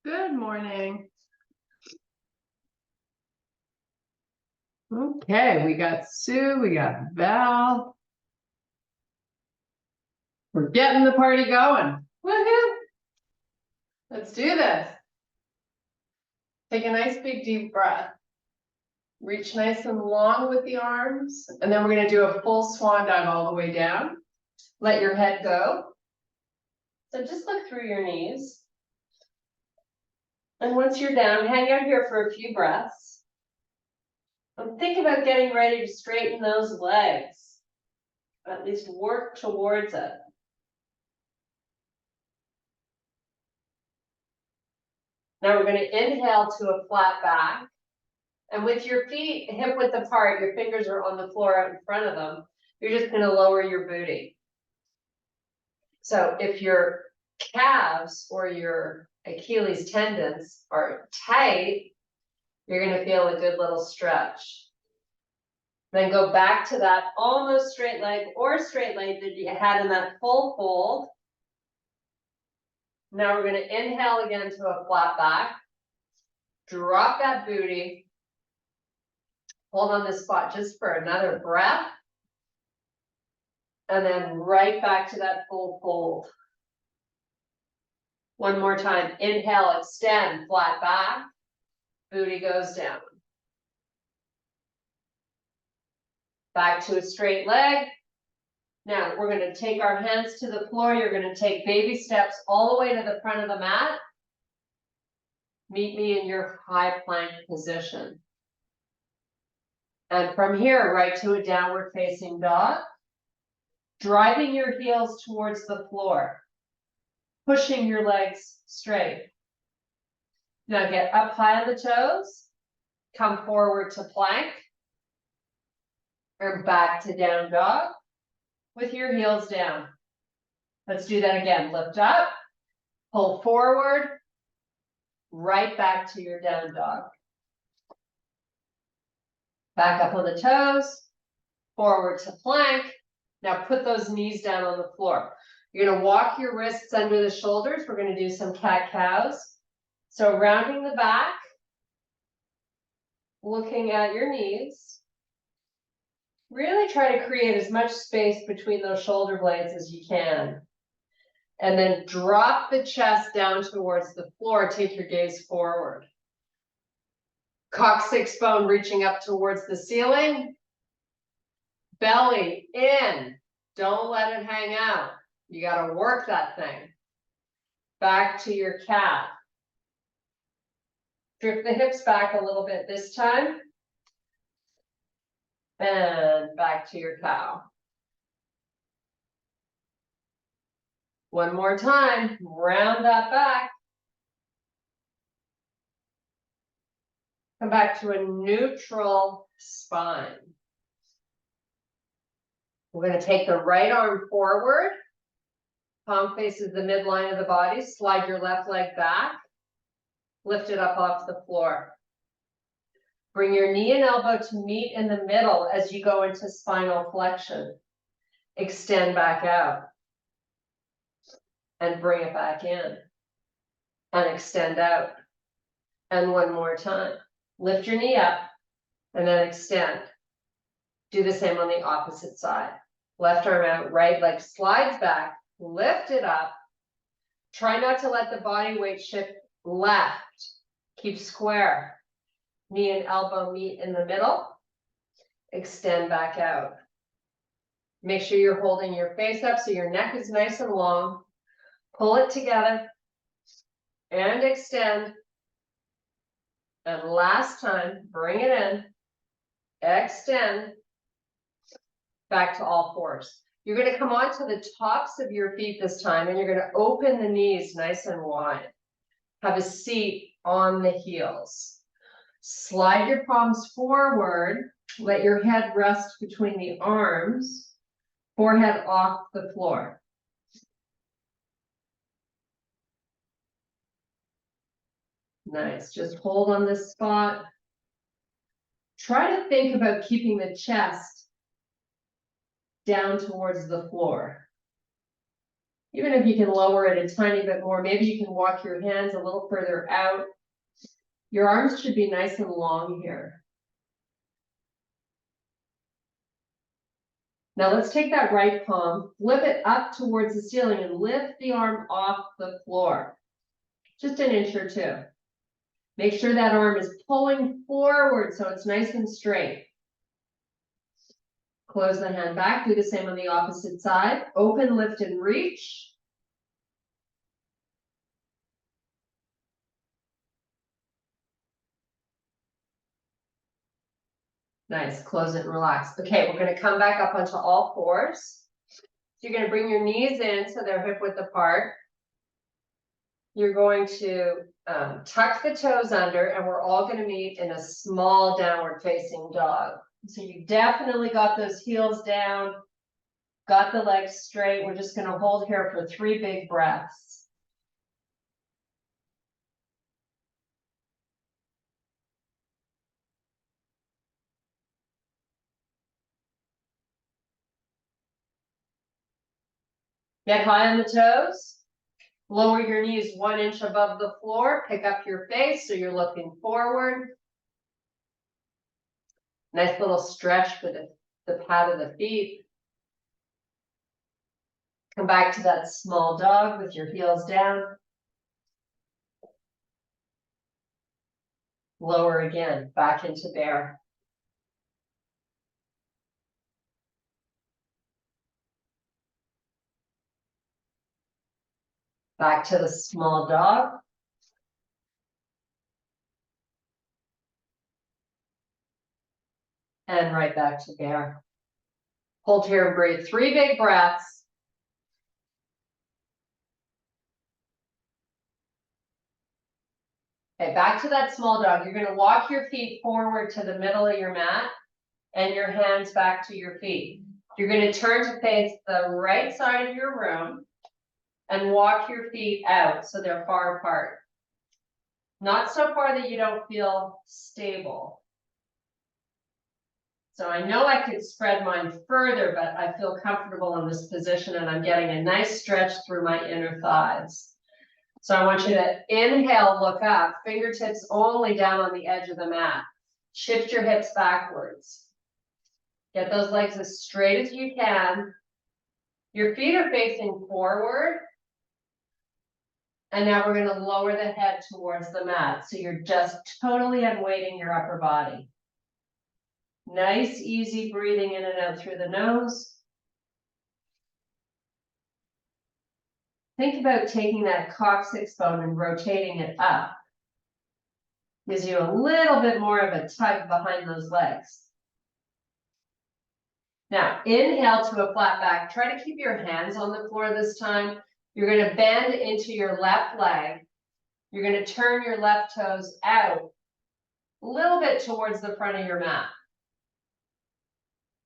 Good morning. Okay, we got Sue, we got Val. We're getting the party going. Woohoo! Let's do this. Take a nice big deep breath. Reach nice and long with the arms, and then we're going to do a full swan dive all the way down. Let your head go. So just look through your knees. And once you're down, hang out here for a few breaths. And think about getting ready to straighten those legs. At least work towards it. Now we're going to inhale to a flat back. And with your feet hip width apart, your fingers are on the floor out in front of them. You're just going to lower your booty. So if your calves or your Achilles tendons are tight, you're going to feel a good little stretch. Then go back to that almost straight leg or straight leg that you had in that full fold. Now we're going to inhale again to a flat back. Drop that booty. Hold on this spot just for another breath. And then right back to that full fold. One more time. Inhale, extend, flat back. Booty goes down. Back to a straight leg. Now we're going to take our hands to the floor. You're going to take baby steps all the way to the front of the mat. Meet me in your high plank position. And from here, right to a downward facing dog. Driving your heels towards the floor. Pushing your legs straight. Now get up high on the toes. Come forward to plank. Or back to down dog. With your heels down. Let's do that again. Lift up. Pull forward. Right back to your down dog. Back up on the toes, forward to plank. Now put those knees down on the floor. You're going to walk your wrists under the shoulders. We're going to do some cat-cows. So rounding the back, looking at your knees. Really try to create as much space between those shoulder blades as you can. And then drop the chest down towards the floor. Take your gaze forward. Coccyx bone reaching up towards the ceiling. Belly in. Don't let it hang out. You got to work that thing. Back to your cat. Drift the hips back a little bit this time. And back to your cow. One more time. Round that back. Come back to a neutral spine. We're going to take the right arm forward. Palm faces the midline of the body. Slide your left leg back. Lift it up off the floor. Bring your knee and elbow to meet in the middle as you go into spinal flexion. Extend back out. And bring it back in. And extend out. And one more time. Lift your knee up and then extend. Do the same on the opposite side. Left arm out, right leg slides back, lift it up. Try not to let the body weight shift left. Keep square. Knee and elbow meet in the middle. Extend back out. Make sure you're holding your face up so your neck is nice and long. Pull it together and extend. And last time, bring it in, extend, back to all fours. You're going to come onto the tops of your feet this time, and you're going to open the knees nice and wide. Have a seat on the heels. Slide your palms forward. Let your head rest between the arms, forehead off the floor. Nice. Just hold on this spot. Try to think about keeping the chest down towards the floor. Even if you can lower it a tiny bit more, maybe you can walk your hands a little further out. Your arms should be nice and long here. Now let's take that right palm, flip it up towards the ceiling and lift the arm off the floor. Just an inch or two. Make sure that arm is pulling forward so it's nice and straight. Close the hand back, do the same on the opposite side. Open, lift, and reach. Nice, close it and relax. Okay, we're gonna come back up onto all fours. So you're gonna bring your knees in so they're hip width apart. You're going to tuck the toes under, and we're all gonna meet in a small downward facing dog. So you definitely got those heels down, got the legs straight. We're just gonna hold here for 3 big breaths. Get high on the toes. Lower your knees 1 inch above the floor. Pick up your face so you're looking forward. Nice little stretch for the pad of the feet. Come back to that small dog with your heels down. Lower again, back into bear. Back to the small dog. And right back to bear. Hold here and breathe 3 big breaths. Okay, back to that small dog. You're gonna walk your feet forward to the middle of your mat and your hands back to your feet. You're gonna turn to face the right side of your room and walk your feet out so they're far apart. Not so far that you don't feel stable. So I know I could spread mine further, but I feel comfortable in this position and I'm getting a nice stretch through my inner thighs. So I want you to inhale, look up, fingertips only down on the edge of the mat. Shift your hips backwards. Get those legs as straight as you can. Your feet are facing forward. And now we're going to lower the head towards the mat. So you're just totally unweighting your upper body. Nice, easy breathing in and out through the nose. Think about taking that coccyx bone and rotating it up. Gives you a little bit more of a tug behind those legs. Now, inhale to a flat back. Try to keep your hands on the floor this time. You're going to bend into your left leg. You're going to turn your left toes out a little bit towards the front of your mat.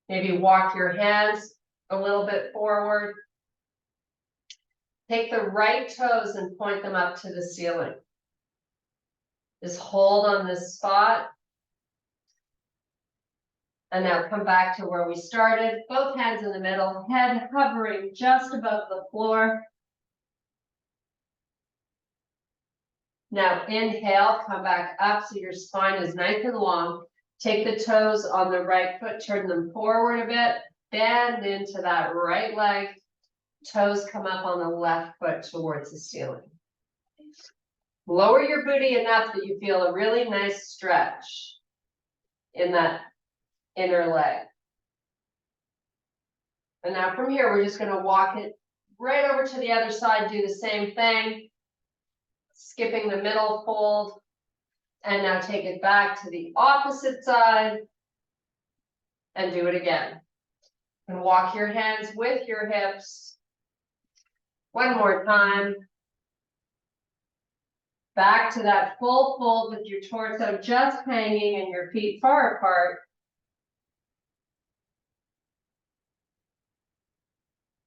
Maybe walk your hands a little bit forward. Take the right toes and point them up to the ceiling. Just hold on this spot. And now come back to where we started. Both hands in the middle, head hovering just above the floor. Now inhale, come back up so your spine is nice and long. Take the toes on the right foot, turn them forward a bit, bend into that right leg. Toes come up on the left foot towards the ceiling. Lower your booty enough that you feel a really nice stretch in that inner leg. And now from here, we're just going to walk it right over to the other side, do the same thing, skipping the middle fold, and now take it back to the opposite side and do it again. And walk your hands with your hips. One more time. Back to that full fold with your torso just hanging and your feet far apart.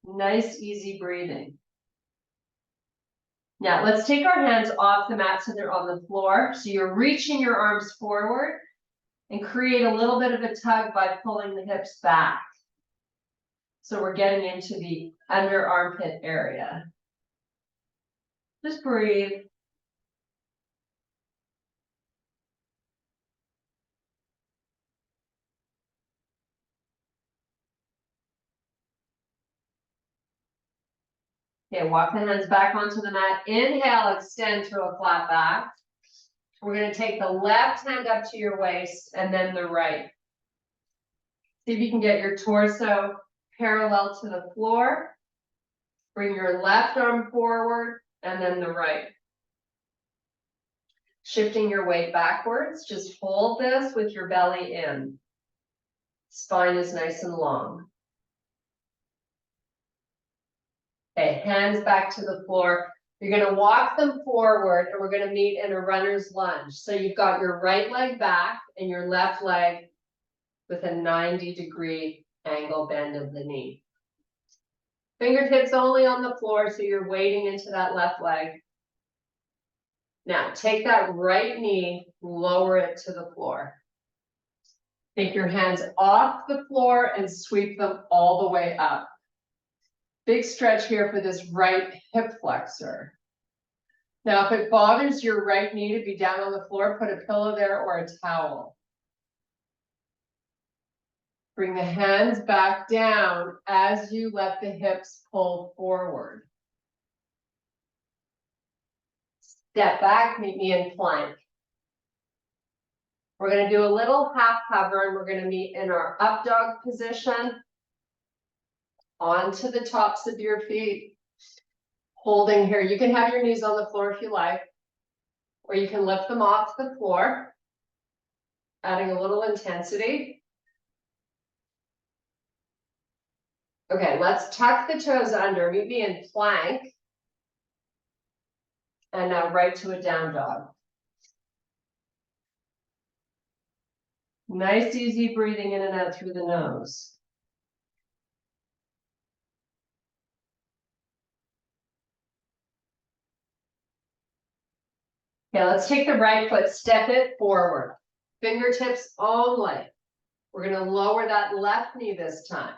Nice, easy breathing. Now let's take our hands off the mat so they're on the floor. So you're reaching your arms forward and create a little bit of a tug by pulling the hips back. So we're getting into the under armpit area. Just breathe. Okay, walk the hands back onto the mat. Inhale, extend to a flat back. We're going to take the left hand up to your waist and then the right. See if you can get your torso parallel to the floor. Bring your left arm forward and then the right. Shifting your weight backwards, just hold this with your belly in. Spine is nice and long. Okay, hands back to the floor. You're going to walk them forward and we're going to meet in a runner's lunge. So you've got your right leg back and your left leg with a 90-degree angle bend of the knee. Fingertips only on the floor, so you're weighting into that left leg. Now, take that right knee, lower it to the floor. Take your hands off the floor and sweep them all the way up. Big stretch here for this right hip flexor. Now, if it bothers your right knee to be down on the floor, put a pillow there or a towel. Bring the hands back down as you let the hips pull forward. Step back, meet me in plank. We're going to do a little half hover and we're going to meet in our up dog position. Onto the tops of your feet. Holding here. You can have your knees on the floor if you like, or you can lift them off the floor, adding a little intensity. Okay, let's tuck the toes under. Meet me in plank. And now right to a down dog. Nice, easy breathing in and out through the nose. Okay, let's take the right foot, step it forward. Fingertips only. We're going to lower that left knee this time.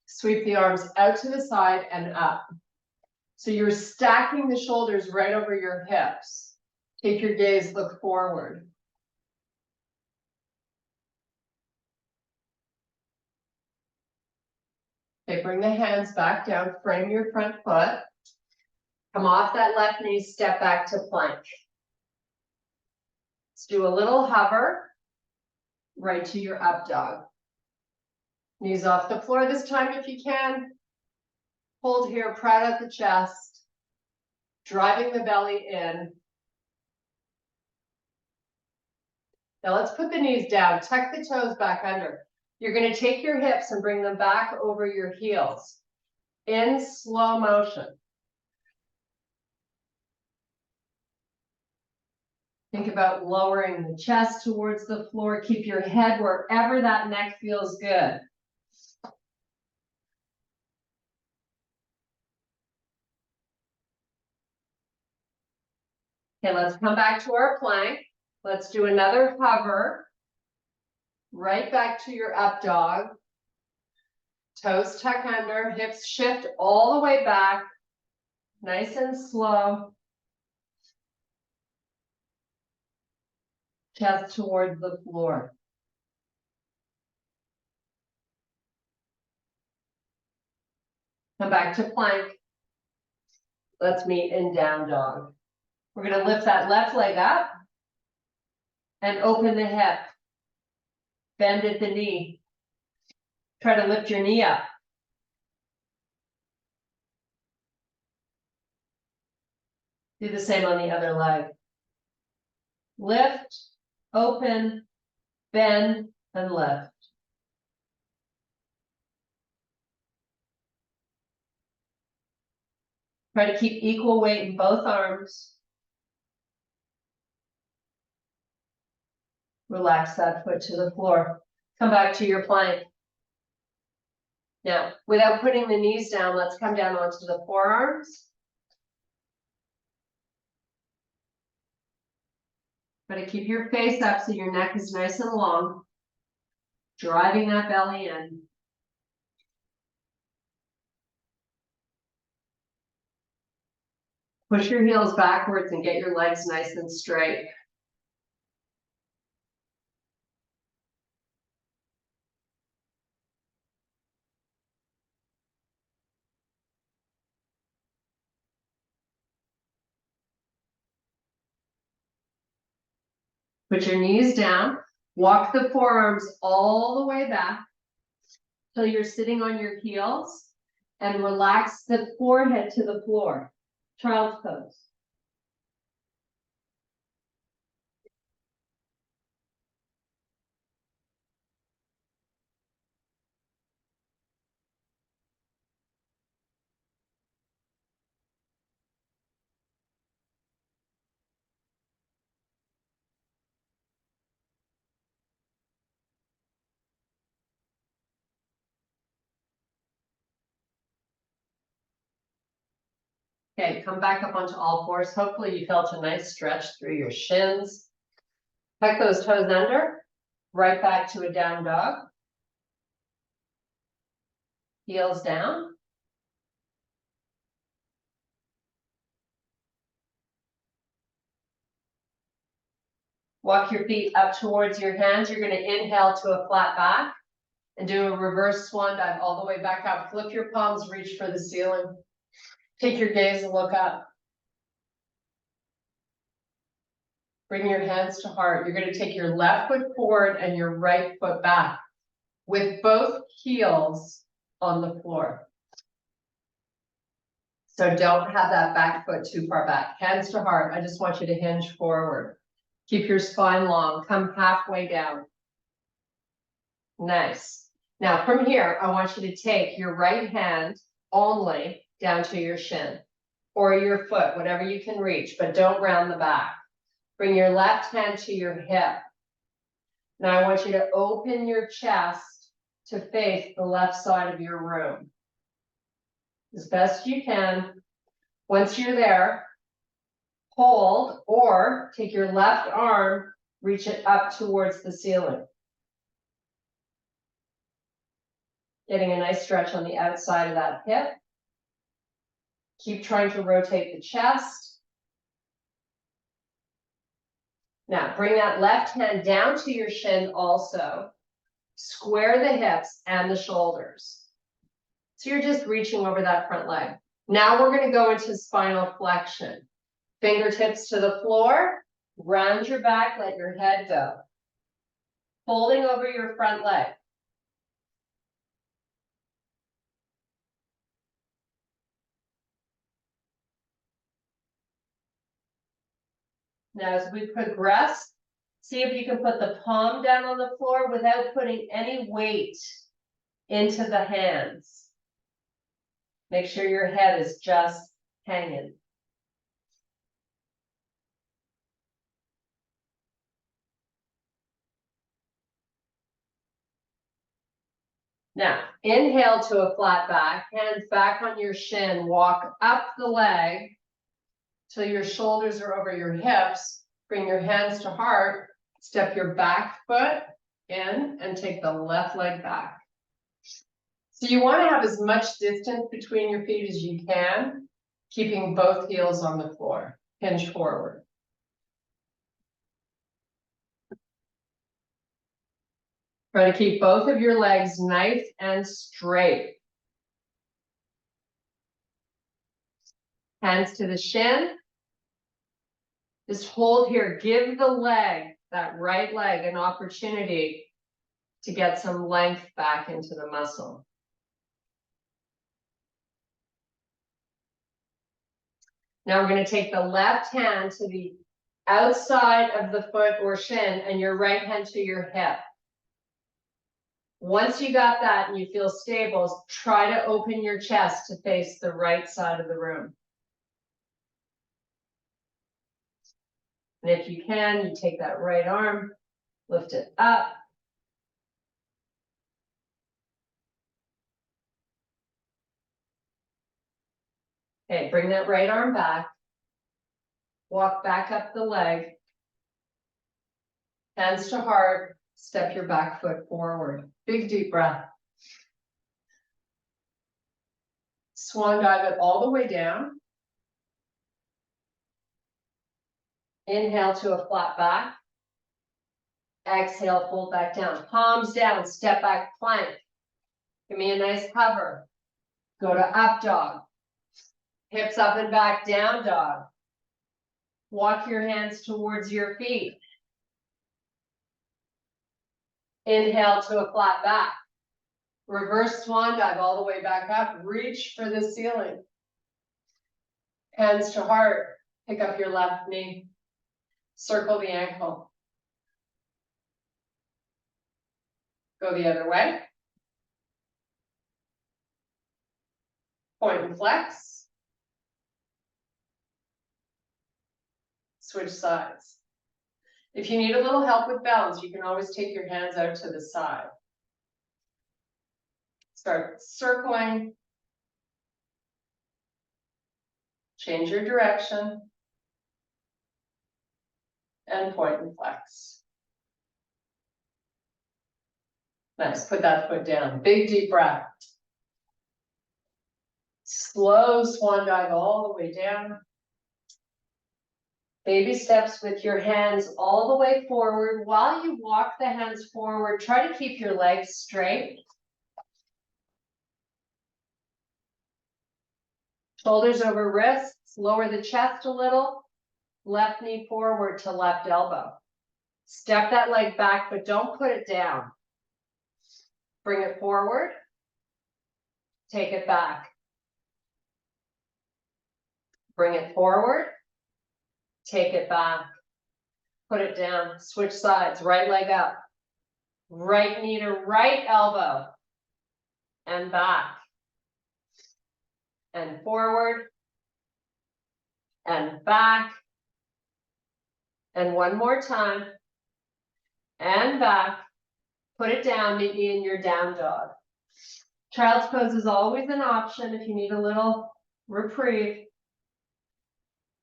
Sweep the arms out to the side and up. So you're stacking the shoulders right over your hips. Take your gaze, look forward. Okay, bring the hands back down, frame your front foot. Come off that left knee, step back to plank. Let's do a little hover, right to your up dog. Knees off the floor this time if you can. Hold here, proud at the chest. Driving the belly in. Now let's put the knees down, tuck the toes back under. You're going to take your hips and bring them back over your heels in slow motion. Think about lowering the chest towards the floor. Keep your head wherever that neck feels good. Okay, let's come back to our plank. Let's do another hover. Right back to your up dog. Toes tuck under, hips shift all the way back. Nice and slow. Chest towards the floor. Come back to plank. Let's meet in down dog. We're going to lift that left leg up and open the hip. Bend at the knee. Try to lift your knee up. Do the same on the other leg. Lift, open, bend, and lift. Try to keep equal weight in both arms. Relax that foot to the floor. Come back to your plank. Now, without putting the knees down, let's come down onto the forearms. Try to keep your face up so your neck is nice and long. Driving that belly in. Push your heels backwards and get your legs nice and straight. Put your knees down, walk the forearms all the way back till you're sitting on your heels, and relax the forehead to the floor. Child's pose. Okay, come back up onto all fours. Hopefully you felt a nice stretch through your shins. Tuck those toes under, right back to a down dog. Heels down. Walk your feet up towards your hands. You're going to inhale to a flat back and do a reverse swan dive all the way back up. Flip your palms, reach for the ceiling. Take your gaze and look up. Bring your hands to heart. You're going to take your left foot forward and your right foot back with both heels on the floor. So don't have that back foot too far back. Hands to heart. I just want you to hinge forward. Keep your spine long. Come halfway down. Nice. Now from here, I want you to take your right hand only down to your shin or your foot, whatever you can reach, but don't round the back. Bring your left hand to your hip. Now I want you to open your chest to face the left side of your room as best you can. Once you're there, hold or take your left arm, reach it up towards the ceiling. Getting a nice stretch on the outside of that hip. Keep trying to rotate the chest. Now bring that left hand down to your shin also. Square the hips and the shoulders. So you're just reaching over that front leg. Now we're going to go into spinal flexion. Fingertips to the floor. Round your back, let your head go. Folding over your front leg. Now as we progress, see if you can put the palm down on the floor without putting any weight into the hands. Make sure your head is just hanging. Now, inhale to a flat back, hands back on your shin, walk up the leg till your shoulders are over your hips. Bring your hands to heart, step your back foot in and take the left leg back. So you want to have as much distance between your feet as you can, keeping both heels on the floor. Hinge forward. Try to keep both of your legs nice and straight. Hands to the shin. Just hold here. Give the leg, that right leg, an opportunity to get some length back into the muscle. Now we're going to take the left hand to the outside of the foot or shin and your right hand to your hip. Once you got that and you feel stable, try to open your chest to face the right side of the room. And if you can, you take that right arm, lift it up. Okay, bring that right arm back. Walk back up the leg. Hands to heart. Step your back foot forward. Big deep breath. Swan dive it all the way down. Inhale to a flat back. Exhale, fold back down. Palms down, step back plank. Give me a nice hover. Go to up dog. Hips up and back, down dog. Walk your hands towards your feet. Inhale to a flat back. Reverse swan dive all the way back up. Reach for the ceiling. Hands to heart. Pick up your left knee. Circle the ankle. Go the other way. Point and flex. Switch sides. If you need a little help with balance, you can always take your hands out to the side. Start circling. Change your direction. And point and flex. Nice, put that foot down. Big deep breath. Slow swan dive all the way down. Baby steps with your hands all the way forward. While you walk the hands forward, try to keep your legs straight. Shoulders over wrists, lower the chest a little. Left knee forward to left elbow. Step that leg back, but don't put it down. Bring it forward. Take it back. Bring it forward. Take it back. Put it down. Switch sides. Right leg up. Right knee to right elbow. And back. And forward. And back. And one more time. And back. Put it down. Meet me in your down dog. Child's pose is always an option if you need a little reprieve.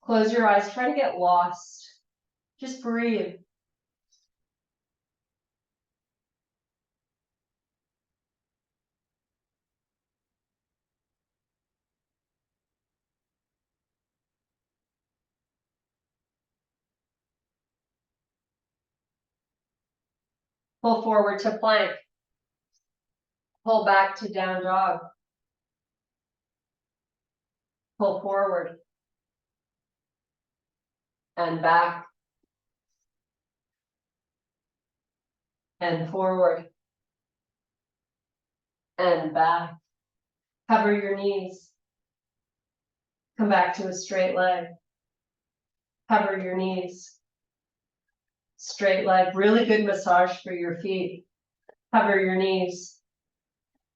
Close your eyes. Try to get lost. Just breathe. Pull forward to plank. Pull back to down dog. Pull forward. And back. And forward. And back. Cover your knees. Come back to a straight leg. Cover your knees. Straight leg. Really good massage for your feet. Cover your knees.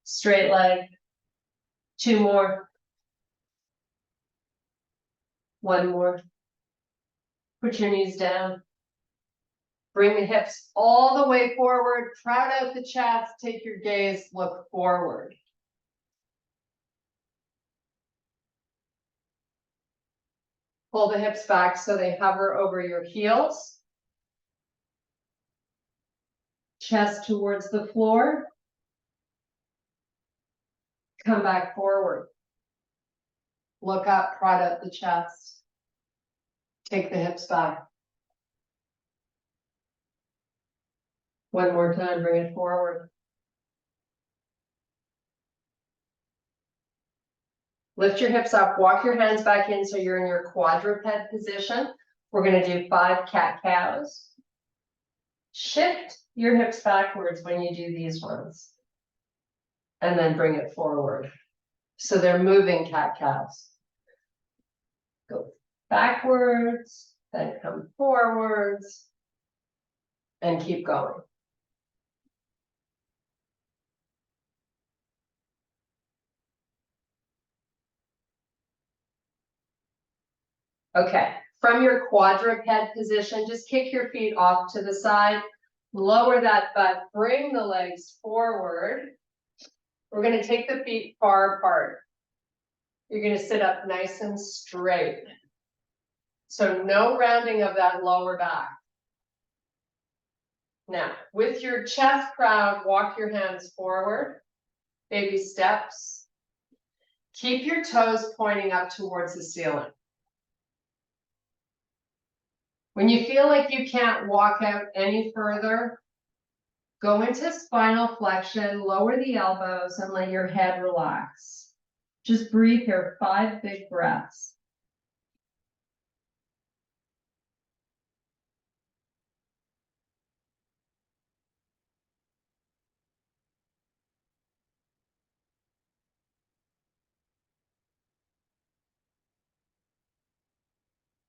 Straight leg. Two more. One more. Put your knees down. Bring the hips all the way forward. Proud out the chest. Take your gaze. Look forward. Pull the hips back so they hover over your heels. Chest towards the floor. Come back forward. Look up, prod out the chest. Take the hips back. One more time, bring it forward. Lift your hips up, walk your hands back in so you're in your quadruped position. We're going to do 5 cat-cows. Shift your hips backwards when you do these ones. And then bring it forward. So they're moving cat-cows. Go backwards, then come forwards, and keep going. Okay, from your quadruped position, just kick your feet off to the side, lower that butt, bring the legs forward. We're going to take the feet far apart. You're going to sit up nice and straight. So no rounding of that lower back. Now, with your chest proud, walk your hands forward. Baby steps. Keep your toes pointing up towards the ceiling. When you feel like you can't walk out any further, go into spinal flexion, lower the elbows, and let your head relax. Just breathe here, 5 big breaths.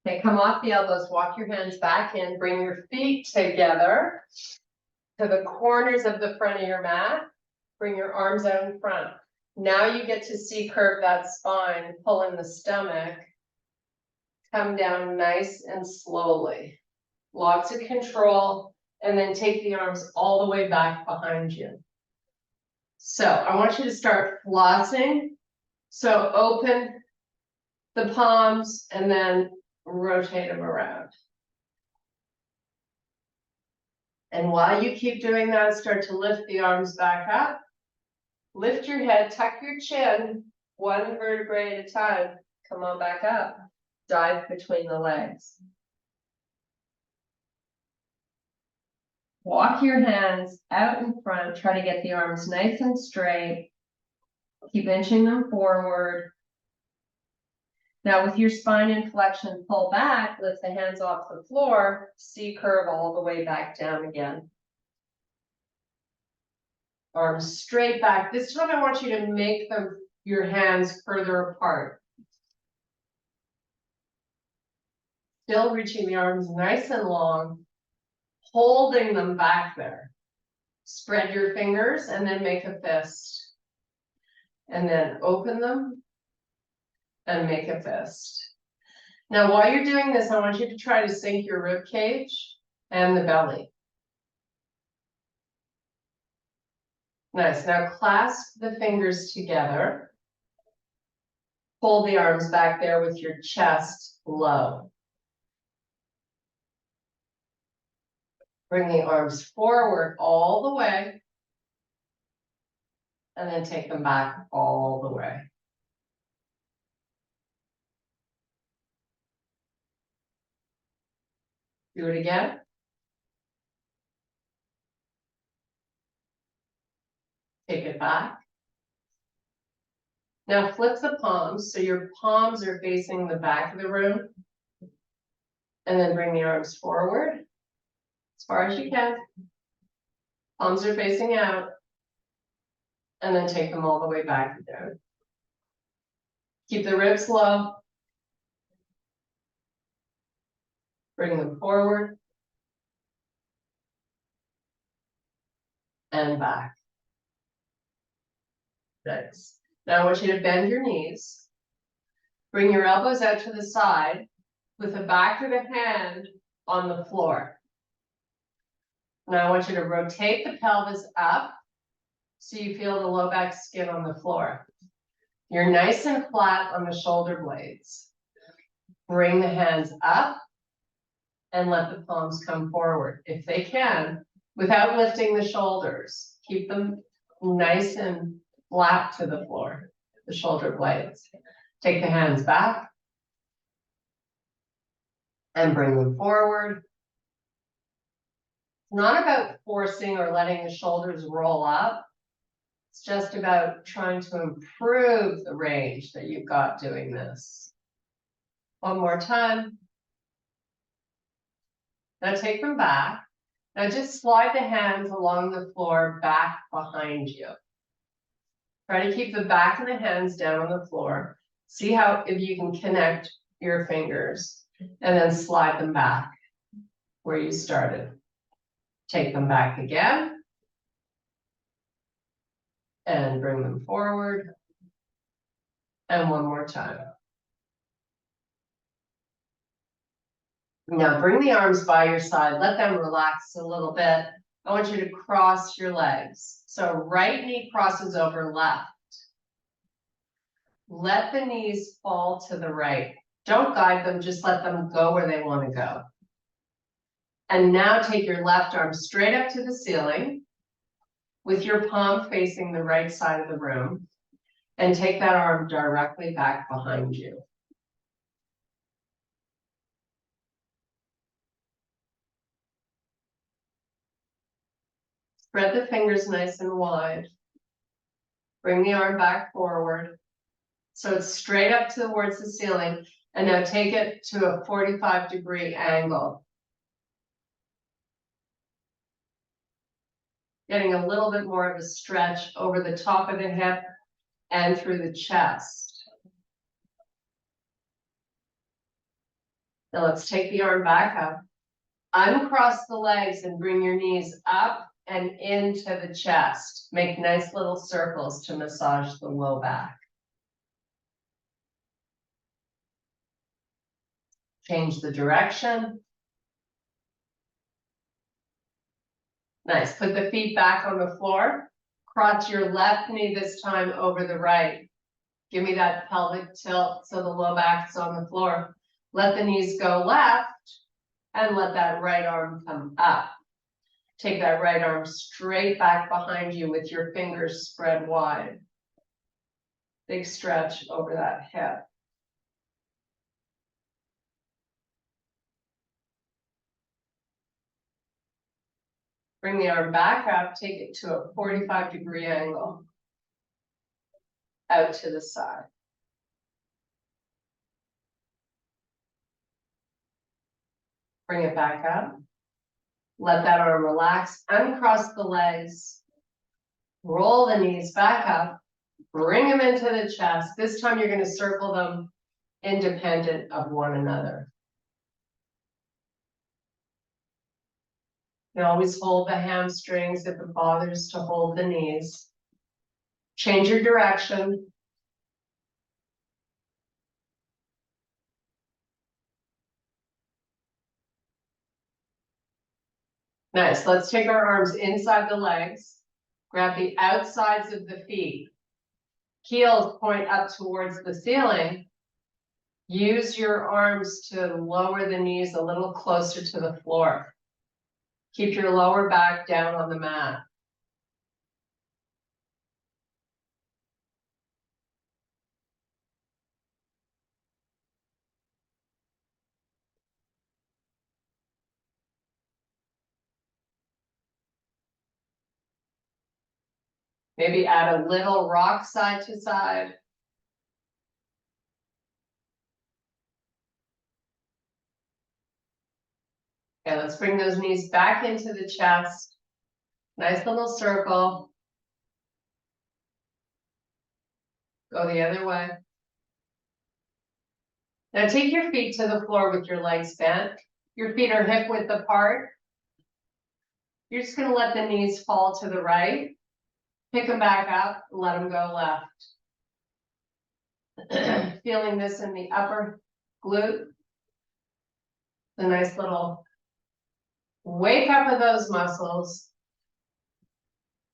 Okay, come off the elbows, walk your hands back in, bring your feet together to the corners of the front of your mat. Bring your arms out in front. Now you get to C-curve that spine, pull in the stomach. Come down nice and slowly. Lots of control, and then take the arms all the way back behind you. So I want you to start flossing. So open the palms and then rotate them around. And while you keep doing that, start to lift the arms back up. Lift your head, tuck your chin, 1 vertebrae at a time. Come on back up. Dive between the legs. Walk your hands out in front. Try to get the arms nice and straight. Keep inching them forward. Now with your spine in flexion, pull back, lift the hands off the floor, C-curve all the way back down again. Arms straight back. This time I want you to make your hands further apart. Still reaching the arms nice and long, holding them back there. Spread your fingers and then make a fist. And then open them and make a fist. Now while you're doing this, I want you to try to sink your rib cage and the belly. Nice. Now clasp the fingers together. Hold the arms back there with your chest low. Bring the arms forward all the way. And then take them back all the way. Do it again. Take it back. Now flip the palms, so your palms are facing the back of the room. And then bring the arms forward as far as you can. Palms are facing out. And then take them all the way back down. Keep the ribs low. Bring them forward. And back. Nice. Now I want you to bend your knees. Bring your elbows out to the side with the back of the hand on the floor. Now I want you to rotate the pelvis up so you feel the low back skin on the floor. You're nice and flat on the shoulder blades. Bring the hands up and let the palms come forward if they can, without lifting the shoulders. Keep them nice and flat to the floor, the shoulder blades. Take the hands back and bring them forward. It's not about forcing or letting the shoulders roll up. It's just about trying to improve the range that you've got doing this. One more time. Now take them back. Now just slide the hands along the floor back behind you. Try to keep the back of the hands down on the floor. See if you can connect your fingers and then slide them back where you started. Take them back again. And bring them forward. And one more time. Now bring the arms by your side. Let them relax a little bit. I want you to cross your legs. So right knee crosses over left. Let the knees fall to the right. Don't guide them, just let them go where they want to go. And now take your left arm straight up to the ceiling with your palm facing the right side of the room, and take that arm directly back behind you. Spread the fingers nice and wide. Bring the arm back forward. So it's straight up towards the ceiling. And now take it to a 45-degree angle. Getting a little bit more of a stretch over the top of the hip and through the chest. Now let's take the arm back up. Uncross the legs and bring your knees up and into the chest. Make nice little circles to massage the low back. Change the direction. Nice. Put the feet back on the floor. Cross your left knee this time over the right. Give me that pelvic tilt so the low back is on the floor. Let the knees go left and let that right arm come up. Take that right arm straight back behind you with your fingers spread wide. Big stretch over that hip. Bring the arm back up, take it to a 45-degree angle. Out to the side. Bring it back up. Let that arm relax. Uncross the legs. Roll the knees back up. Bring them into the chest. This time you're going to circle them independent of one another. You always hold the hamstrings if it bothers to hold the knees. Change your direction. Nice. Let's take our arms inside the legs. Grab the outsides of the feet. Heels point up towards the ceiling. Use your arms to lower the knees a little closer to the floor. Keep your lower back down on the mat. Maybe add a little rock side to side. Okay, let's bring those knees back into the chest. Nice little circle. Go the other way. Now take your feet to the floor with your legs bent. Your feet are hip width apart. You're just going to let the knees fall to the right. Pick them back up, and let them go left. Feeling this in the upper glute. A nice little wake up of those muscles.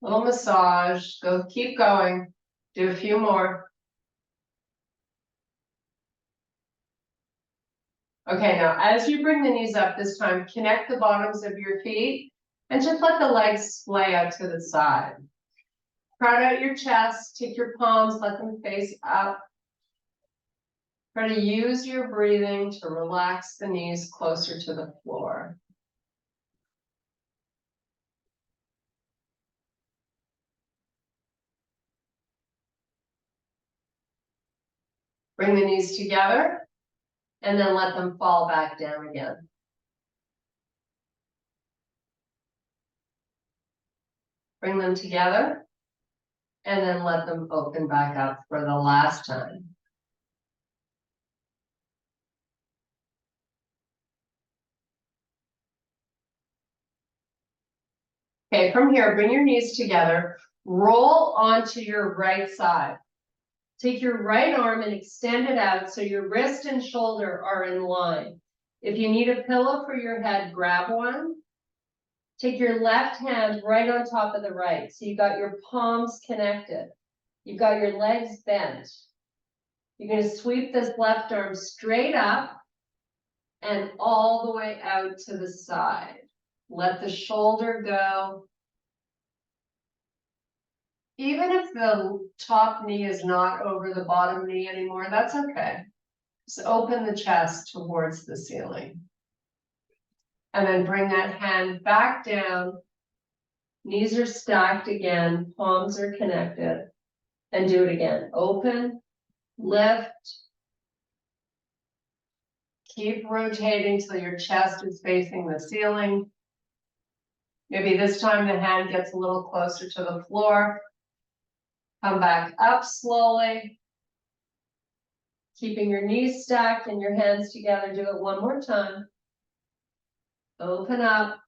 Little massage. Go, keep going. Do a few more. Okay, now as you bring the knees up this time, connect the bottoms of your feet and just let the legs splay out to the side. Crowd out your chest, take your palms, let them face up. Try to use your breathing to relax the knees closer to the floor. Bring the knees together and then let them fall back down again. Bring them together and then let them open back up for the last time. Okay, from here, bring your knees together, roll onto your right side. Take your right arm and extend it out so your wrist and shoulder are in line. If you need a pillow for your head, grab one. Take your left hand right on top of the right. So you got your palms connected. You've got your legs bent. You're going to sweep this left arm straight up and all the way out to the side. Let the shoulder go. Even if the top knee is not over the bottom knee anymore, that's okay. Just open the chest towards the ceiling. And then bring that hand back down. Knees are stacked again, palms are connected. And do it again. Open, lift. Keep rotating till your chest is facing the ceiling. Maybe this time the hand gets a little closer to the floor. Come back up slowly. Keeping your knees stacked and your hands together. Do it one more time. Open up.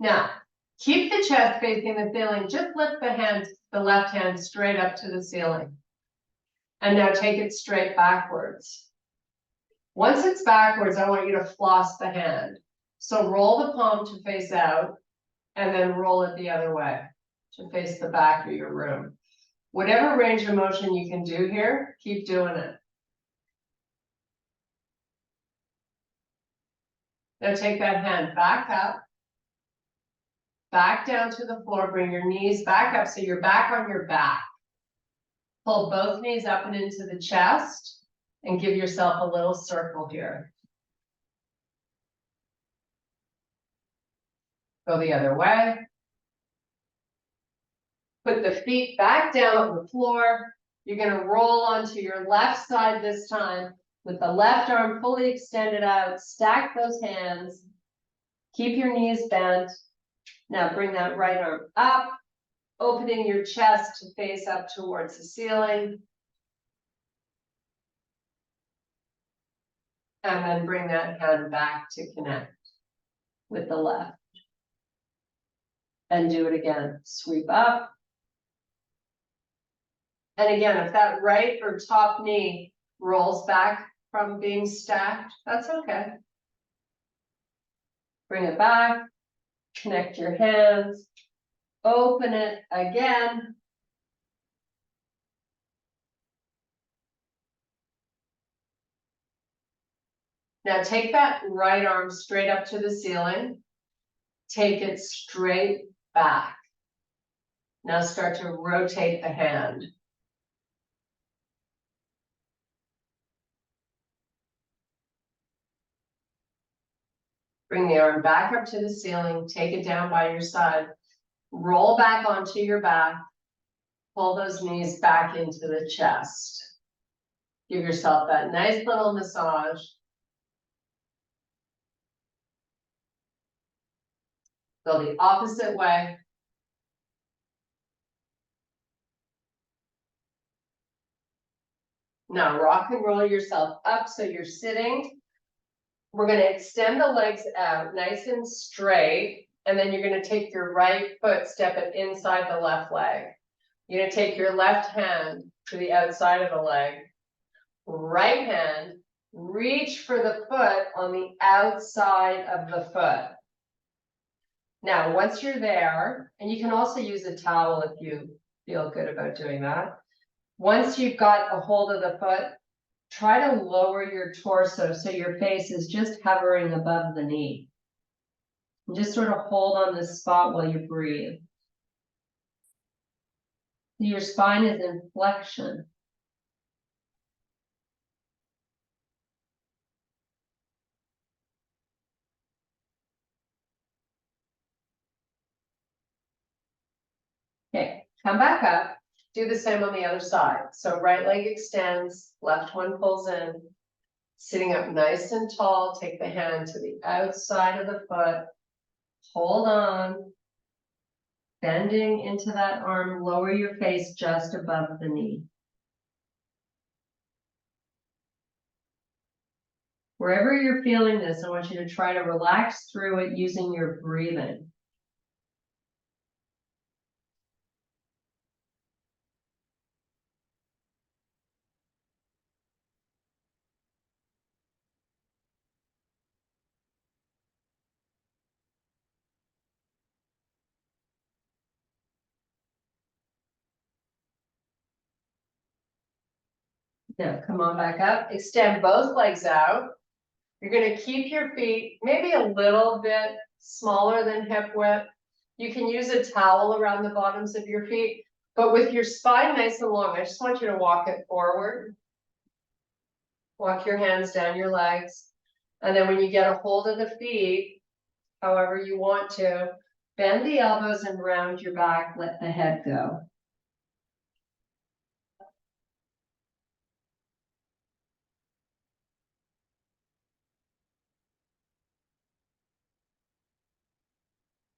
Now, keep the chest facing the ceiling. Just lift the left hand straight up to the ceiling. And now take it straight backwards. Once it's backwards, I want you to floss the hand. So roll the palm to face out and then roll it the other way to face the back of your room. Whatever range of motion you can do here, keep doing it. Now take that hand back up, back down to the floor, bring your knees back up so you're back on your back. Pull both knees up and into the chest and give yourself a little circle here. Go the other way. Put the feet back down on the floor. You're going to roll onto your left side this time with the left arm fully extended out. Stack those hands. Keep your knees bent. Now bring that right arm up, opening your chest to face up towards the ceiling. And then bring that hand back to connect with the left. And do it again. Sweep up. And again, if that right or top knee rolls back from being stacked, that's okay. Bring it back. Connect your hands. Open it again. Now take that right arm straight up to the ceiling. Take it straight back. Now start to rotate the hand. Bring the arm back up to the ceiling. Take it down by your side. Roll back onto your back. Pull those knees back into the chest. Give yourself that nice little massage. Go the opposite way. Now rock and roll yourself up so you're sitting. We're going to extend the legs out nice and straight. And then you're going to take your right foot, step it inside the left leg. You're going to take your left hand to the outside of the leg. Right hand, reach for the foot on the outside of the foot. Now, once you're there, and you can also use a towel if you feel good about doing that. Once you've got a hold of the foot, try to lower your torso so your face is just hovering above the knee. And just sort of hold on this spot while you breathe. Your spine is in flexion. Okay, come back up. Do the same on the other side. So right leg extends, left one pulls in. Sitting up nice and tall, take the hand to the outside of the foot. Hold on. Bending into that arm, lower your face just above the knee. Wherever you're feeling this, I want you to try to relax through it using your breathing. Now come on back up, extend both legs out. You're going to keep your feet maybe a little bit smaller than hip width. You can use a towel around the bottoms of your feet, but with your spine nice and long, I just want you to walk it forward. Walk your hands down your legs. And then when you get a hold of the feet, however you want to, bend the elbows and round your back, let the head go.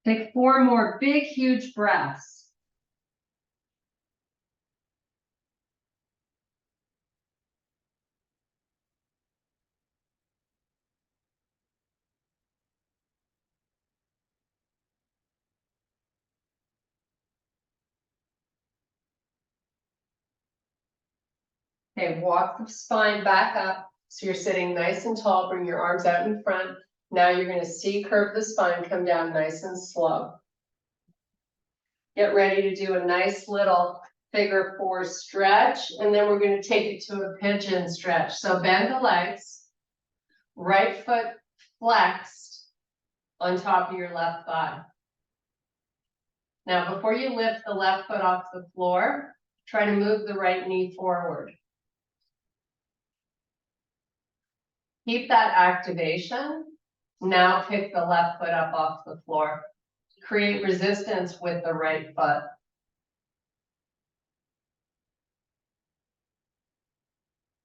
Take 4 more big, huge breaths. Okay, walk the spine back up. So you're sitting nice and tall, bring your arms out in front. Now you're gonna C-curve the spine, come down nice and slow. Get ready to do a nice little figure 4 stretch, and then we're gonna take it to a pigeon stretch. So bend the legs, right foot flexed on top of your left thigh. Now, before you lift the left foot off the floor, try to move the right knee forward. Keep that activation. Now pick the left foot up off the floor. Create resistance with the right foot.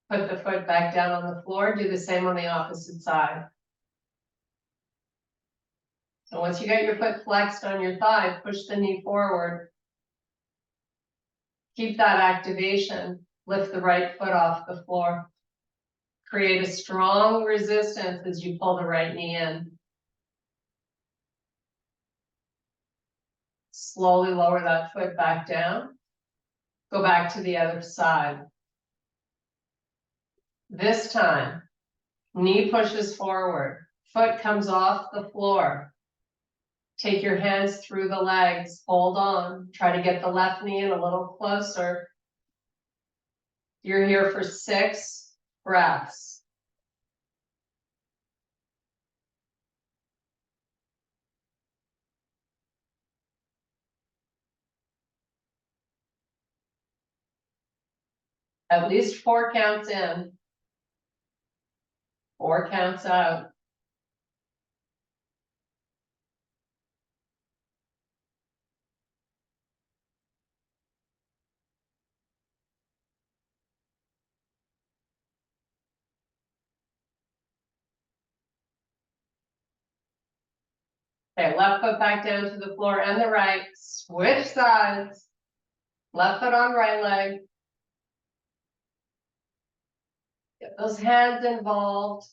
Put the foot back down on the floor. Do the same on the opposite side. So once you get your foot flexed on your thigh, push the knee forward. Keep that activation. Lift the right foot off the floor. Create a strong resistance as you pull the right knee in. Slowly lower that foot back down. Go back to the other side. This time, knee pushes forward, foot comes off the floor. Take your hands through the legs, hold on. Try to get the left knee in a little closer. You're here for 6 breaths. At least 4 counts in, 4 counts out. Okay, left foot back down to the floor and the right. Switch sides. Left foot on right leg. Get those hands involved.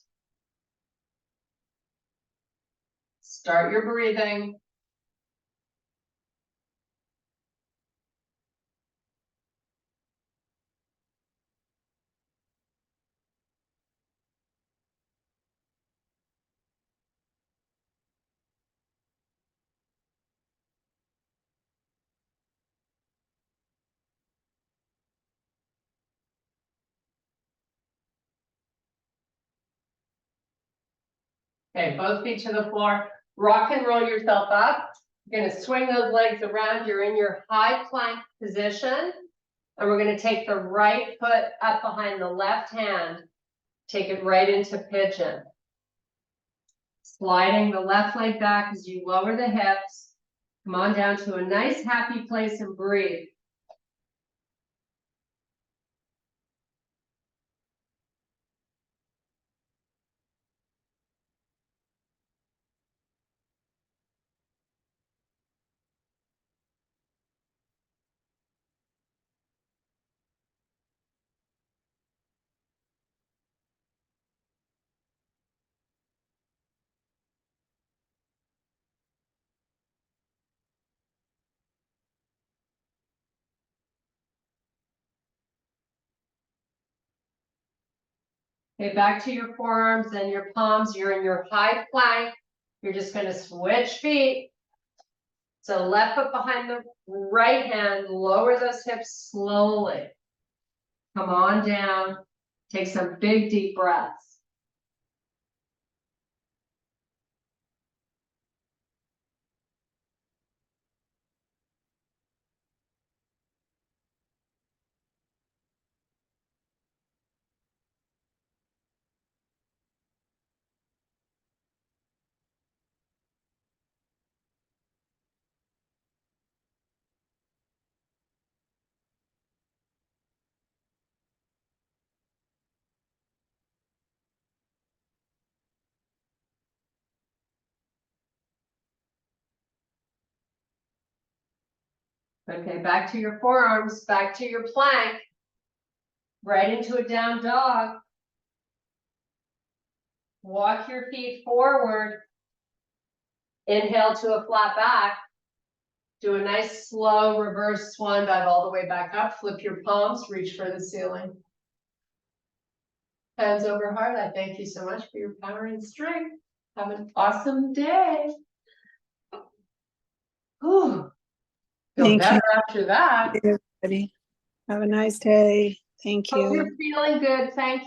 Start your breathing. Okay, both feet to the floor. Rock and roll yourself up. You're gonna swing those legs around. You're in your high plank position. And we're gonna take the right foot up behind the left hand. Take it right into pigeon. Sliding the left leg back as you lower the hips. Come on down to a nice happy place and breathe. Okay, back to your forearms and your palms. You're in your high plank. You're just gonna switch feet. So left foot behind the right hand, lower those hips slowly. Come on down. Take some big, deep breaths. Okay, back to your forearms, back to your plank. Right into a down dog. Walk your feet forward. Inhale to a flat back. Do a nice slow reverse swan dive all the way back up. Flip your palms, reach for the ceiling. Hands over heart. I thank you so much for your power and strength. Have an awesome day. Whew. Feel Thank better you, after that. everybody. Have a nice day. Thank Hope you. you're feeling good. Thank you.